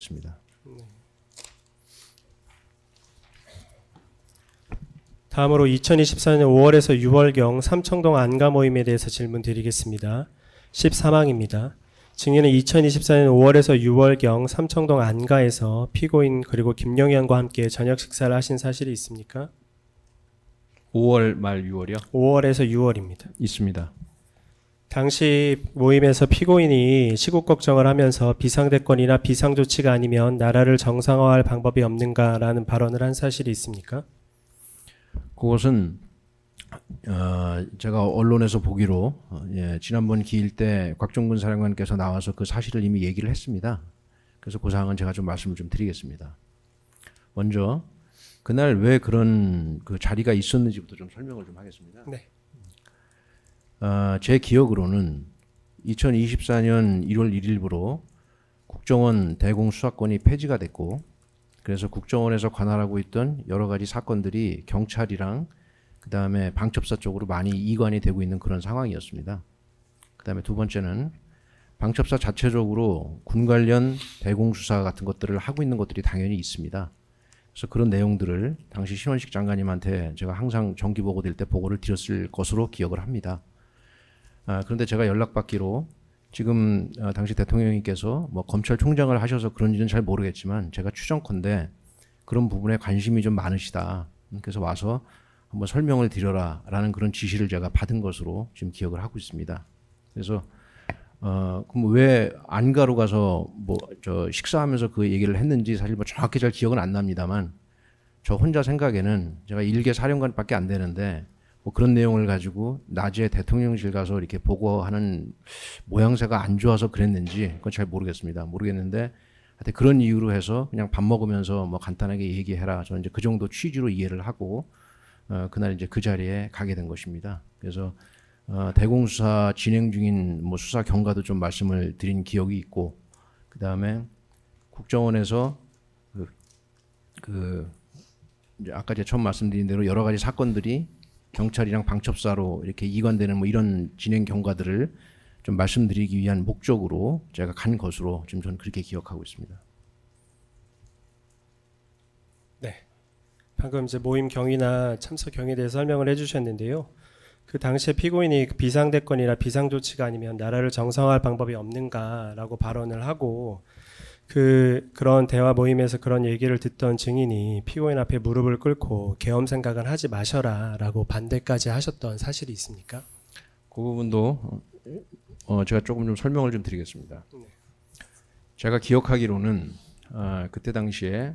있습니다. 다음으로 2024년 5월에서 6월경 삼청동 안가 모임에 대해서 질문 드리겠습니다. 13항입니다. 증인은 2024년 5월에서 6월경 삼청동 안가에서 피고인 그리고 김영현과 함께 저녁 식사를 하신 사실이 있습니까? 5월 말 6월이요? 5월에서 6월입니다. 있습니다. 당시 모임에서 피고인이 시국 걱정을 하면서 비상대권이나 비상조치가 아니면 나라를 정상화할 방법이 없는가라는 발언을 한 사실이 있습니까? 그것은 제가 언론에서 보기로 지난번 기일 때 곽종근 사령관께서 나와서 그 사실을 이미 얘기를 했습니다. 그래서 그 사항은 제가 좀 말씀을 좀 드리겠습니다. 먼저 그날 왜 그런 그 자리가 있었는지부터 좀 설명을 좀 하겠습니다. 네. 제 기억으로는 2024년 1월 1일부로 국정원 대공수사권이 폐지가 됐고, 그래서 국정원에서 관할하고 있던 여러 가지 사건들이 경찰이랑 그 다음에 방첩사 쪽으로 많이 이관이 되고 있는 그런 상황이었습니다. 그 다음에 두 번째는 방첩사 자체적으로 군 관련 대공수사 같은 것들을 하고 있는 것들이 당연히 있습니다. 그래서 그런 내용들을 당시 신원식 장관님한테 제가 항상 정기보고 될 때 보고를 드렸을 것으로 기억을 합니다. 그런데 제가 연락받기로 지금 당시 대통령님께서 뭐 검찰총장을 하셔서 그런지는 잘 모르겠지만 제가 추정컨대 그런 부분에 관심이 좀 많으시다. 그래서 와서 한번 설명을 드려라 라는 그런 지시를 제가 받은 것으로 지금 기억을 하고 있습니다. 그래서 그럼 왜 안가로 가서 뭐 저 식사하면서 그 얘기를 했는지 사실 뭐 정확히 잘 기억은 안 납니다만, 저 혼자 생각에는 제가 일개 사령관밖에 안 되는데 뭐 그런 내용을 가지고 낮에 대통령실 가서 이렇게 보고하는 모양새가 안 좋아서 그랬는지 그건 잘 모르겠는데 하여튼 그런 이유로 해서 그냥 밥 먹으면서 뭐 간단하게 얘기해라, 저는 이제 그 정도 취지로 이해를 하고 그날 이제 그 자리에 가게 된 것입니다. 그래서 대공수사 진행 중인 뭐 수사 경과도 좀 말씀을 드린 기억이 있고, 그 다음에 국정원에서 이제 아까 제가 처음 말씀드린 대로 여러 가지 사건들이 경찰이랑 방첩사로 이렇게 이관되는 뭐 이런 진행 경과들을 좀 말씀드리기 위한 목적으로 제가 간 것으로 지금 저는 그렇게 기억하고 있습니다. 네. 방금 이제 모임 경위나 참석 경위에 대해서 설명을 해주셨는데요. 그 당시에 피고인이 비상대권이나 비상조치가 아니면 나라를 정상화할 방법이 없는가라고 발언을 하고, 그런 대화 모임에서 그런 얘기를 듣던 증인이 피고인 앞에 무릎을 꿇고 계엄 생각은 하지 마셔라라고 반대까지 하셨던 사실이 있습니까? 그 부분도 제가 조금 좀 설명을 좀 드리겠습니다. 네. 제가 기억하기로는 그때 당시에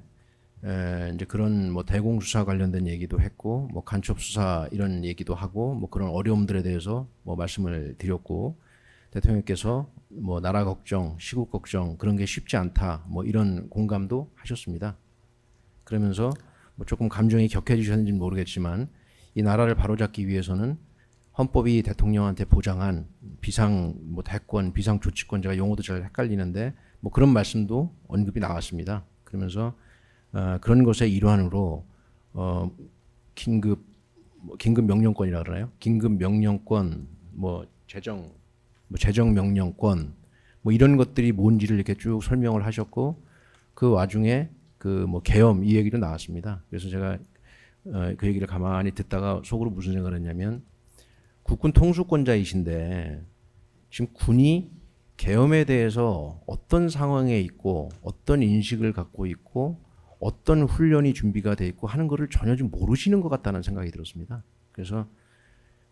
이제 그런 뭐 대공수사 관련된 얘기도 했고, 뭐 간첩수사 이런 얘기도 하고, 뭐 그런 어려움들에 대해서 뭐 말씀을 드렸고, 대통령께서 뭐 나라 걱정, 시국 걱정 그런 게 쉽지 않다, 뭐 이런 공감도 하셨습니다. 그러면서 뭐 조금 감정이 격해지셨는지는 모르겠지만 이 나라를 바로잡기 위해서는 헌법이 대통령한테 보장한 비상 뭐 대권, 비상 조치권, 제가 용어도 잘 헷갈리는데 뭐 그런 말씀도 언급이 나왔습니다. 그러면서 그런 것의 일환으로 긴급 명령권이라 그러나요? 긴급 명령권, 뭐 재정 명령권, 뭐 이런 것들이 뭔지를 이렇게 쭉 설명을 하셨고, 그 와중에 그 뭐 계엄 이 얘기도 나왔습니다. 그래서 제가 그 얘기를 가만히 듣다가 속으로 무슨 생각을 했냐면, 국군 통수권자이신데 지금 군이 계엄에 대해서 어떤 상황에 있고 어떤 인식을 갖고 있고 어떤 훈련이 준비가 돼 있고 하는 거를 전혀 좀 모르시는 것 같다는 생각이 들었습니다. 그래서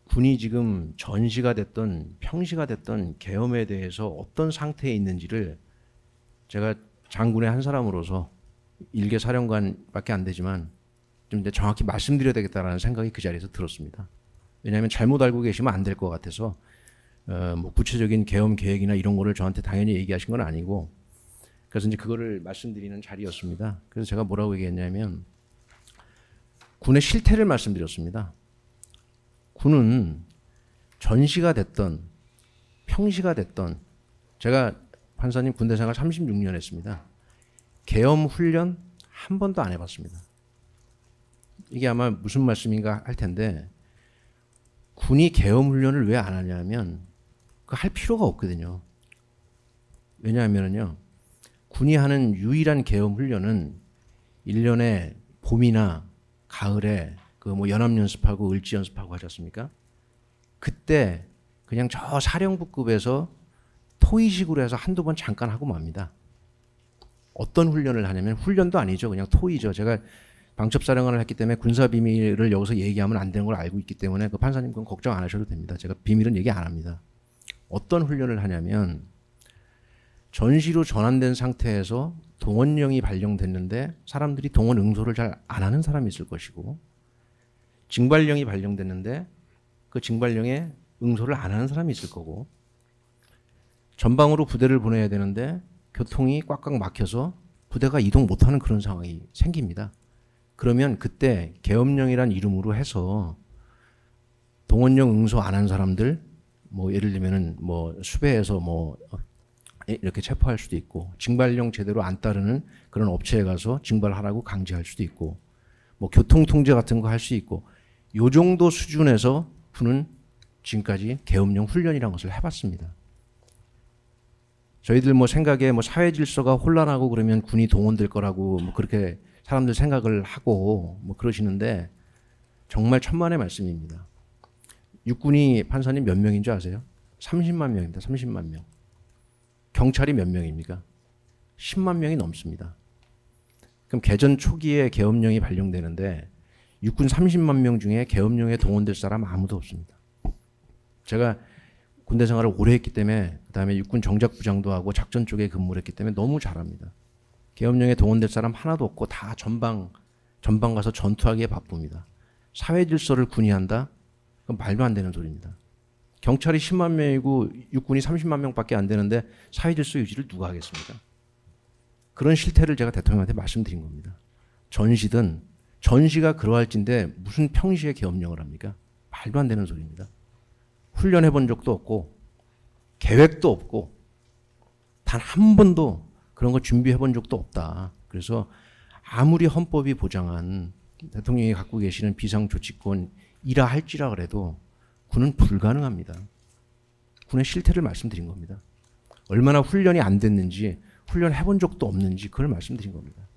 군이 지금 전시가 됐던 평시가 됐던 계엄에 대해서 어떤 상태에 있는지를 제가 장군의 한 사람으로서 일개 사령관밖에 안 되지만 좀 이제 정확히 말씀드려야 되겠다라는 생각이 그 자리에서 들었습니다. 왜냐하면 잘못 알고 계시면 안 될 것 같아서 뭐 구체적인 계엄 계획이나 이런 거를 저한테 당연히 얘기하신 건 아니고, 그래서 이제 그거를 말씀드리는 자리였습니다. 그래서 제가 뭐라고 얘기했냐면 군의 실태를 말씀드렸습니다. 군은 전시가 됐던 평시가 됐던, 제가 판사님 군대 생활 36년 했습니다. 계엄 훈련 한 번도 안 해봤습니다. 이게 아마 무슨 말씀인가 할 텐데, 군이 계엄 훈련을 왜 안 하냐면 그 할 필요가 없거든요. 왜냐하면요, 군이 하는 유일한 계엄 훈련은 1년에 봄이나 가을에 그 뭐 연합연습하고 을지연습하고 하지 않습니까? 그때 그냥 저 사령부급에서 토의식으로 해서 한두 번 잠깐 하고 맙니다. 어떤 훈련을 하냐면 훈련도 아니죠. 그냥 토의죠. 제가 방첩사령관을 했기 때문에 군사 비밀을 여기서 얘기하면 안 되는 걸 알고 있기 때문에 그 판사님 그건 걱정 안 하셔도 됩니다. 제가 비밀은 얘기 안 합니다. 어떤 훈련을 하냐면 전시로 전환된 상태에서 동원령이 발령됐는데 사람들이 동원 응소를 잘 안 하는 사람이 있을 것이고 징발령이 발령됐는데 그 징발령에 응소를 안 하는 사람이 있을 거고 전방으로 부대를 보내야 되는데 교통이 꽉꽉 막혀서 부대가 이동 못하는 그런 상황이 생깁니다. 그러면 그때 계엄령이란 이름으로 해서 동원령 응소 안 한 사람들 뭐 예를 들면은 뭐 수배해서 뭐 이렇게 체포할 수도 있고 징발령 제대로 안 따르는 그런 업체에 가서 징발하라고 강제할 수도 있고 뭐 교통 통제 같은 거 할 수 있고 요 정도 수준에서 군은 지금까지 계엄령 훈련이라는 것을 해봤습니다. 저희들 뭐 생각에 뭐 사회 질서가 혼란하고 그러면 군이 동원될 거라고 뭐 그렇게 사람들 생각을 하고 뭐 그러시는데 정말 천만의 말씀입니다. 육군이 판사님 몇 명인 줄 아세요? 30만 명입니다. 30만 명. 경찰이 몇 명입니까? 10만 명이 넘습니다. 그럼 개전 초기에 계엄령이 발령되는데 육군 30만 명 중에 계엄령에 동원될 사람 아무도 없습니다. 제가 군대 생활을 오래 했기 때문에 그다음에 육군 정작부장도 하고 작전 쪽에 근무를 했기 때문에 너무 잘 압니다. 계엄령에 동원될 사람 하나도 없고 다 전방 가서 전투하기에 바쁩니다. 사회 질서를 군이 한다? 그건 말도 안 되는 소리입니다. 경찰이 10만 명이고 육군이 30만 명밖에 안 되는데 사회 질서 유지를 누가 하겠습니까? 그런 실태를 제가 대통령한테 말씀드린 겁니다. 전시가 그러할진데 무슨 평시에 계엄령을 합니까? 말도 안 되는 소리입니다. 훈련해 본 적도 없고 계획도 없고 단 한 번도 그런 거 준비해 본 적도 없다. 그래서 아무리 헌법이 보장한 대통령이 갖고 계시는 비상조치권이라 할지라 그래도 군은 불가능합니다. 군의 실태를 말씀드린 겁니다. 얼마나 훈련이 안 됐는지 훈련해 본 적도 없는지 그걸 말씀드린 겁니다.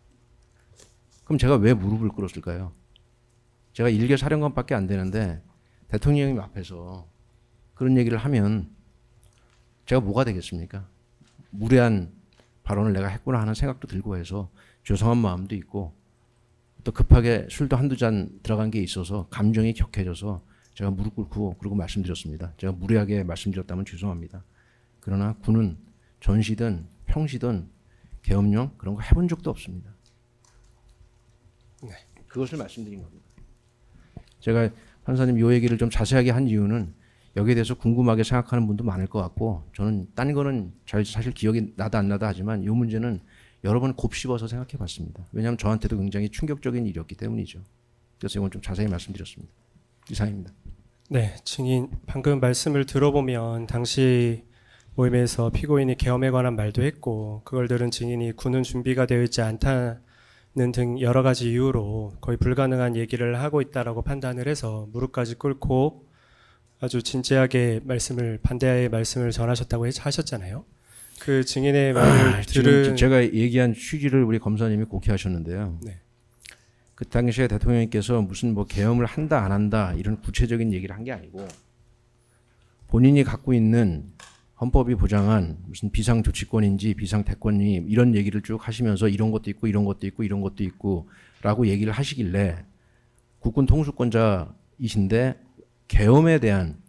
그럼 제가 왜 무릎을 꿇었을까요? 제가 1개 사령관밖에 안 되는데 대통령님 앞에서 그런 얘기를 하면 제가 뭐가 되겠습니까? 무례한 발언을 내가 했구나 하는 생각도 들고 해서 죄송한 마음도 있고 또 급하게 술도 한두 잔 들어간 게 있어서 감정이 격해져서 제가 무릎 꿇고 그러고 말씀드렸습니다. 제가 무례하게 말씀드렸다면 죄송합니다. 그러나 군은 전시든 평시든 계엄령 그런 거 해본 적도 없습니다. 네. 그것을 말씀드린 겁니다. 제가 판사님 이 얘기를 좀 자세하게 한 이유는 여기에 대해서 궁금하게 생각하는 분도 많을 것 같고 저는 딴 거는 사실 기억이 나다 안 나다 하지만 이 문제는 여러 번 곱씹어서 생각해 봤습니다. 왜냐하면 저한테도 굉장히 충격적인 일이었기 때문이죠. 그래서 이건 좀 자세히 말씀드렸습니다. 이상입니다. 네, 증인 방금 말씀을 들어보면 당시 모임에서 피고인이 계엄에 관한 말도 했고 그걸 들은 증인이 군은 준비가 되어 있지 않다는 등 여러 가지 이유로 거의 불가능한 얘기를 하고 있다라고 판단을 해서 무릎까지 꿇고 아주 진지하게 반대의 말씀을 전하셨다고 하셨잖아요. 그 증인의 말을 들은 제가 얘기한 취지를 우리 검사님이 곡해하셨는데요. 네. 그 당시에 대통령님께서 무슨 뭐 계엄을 한다 안 한다 이런 구체적인 얘기를 한 게 아니고 본인이 갖고 있는 헌법이 보장한 무슨 비상조치권인지 비상대권이 이런 얘기를 쭉 하시면서 이런 것도 있고 이런 것도 있고 이런 것도 있고 라고 얘기를 하시길래 국군 통수권자이신데 계엄에 대한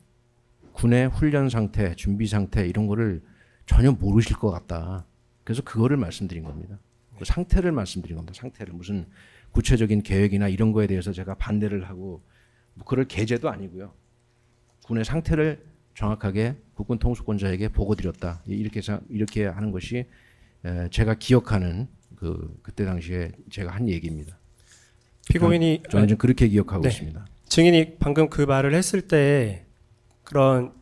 군의 훈련 상태, 준비 상태 이런 거를 전혀 모르실 것 같다. 그래서 그거를 말씀드린 겁니다. 그 상태를 말씀드린 겁니다. 상태를 무슨 구체적인 계획이나 이런 거에 대해서 제가 반대를 하고 뭐 그럴 계제도 아니고요. 군의 상태를 정확하게 국군 통수권자에게 보고드렸다. 이렇게 하는 것이 제가 기억하는 그때 당시에 제가 한 얘기입니다. 피고인이 저는 좀 그렇게 기억하고 네. 있습니다. 증인이 방금 그 말을 했을 때 그런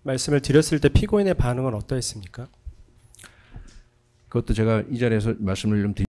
말씀을 드렸을 때 피고인의 반응은 어떠했습니까? 그것도 제가 이 자리에서 말씀을 좀 드리겠습니다.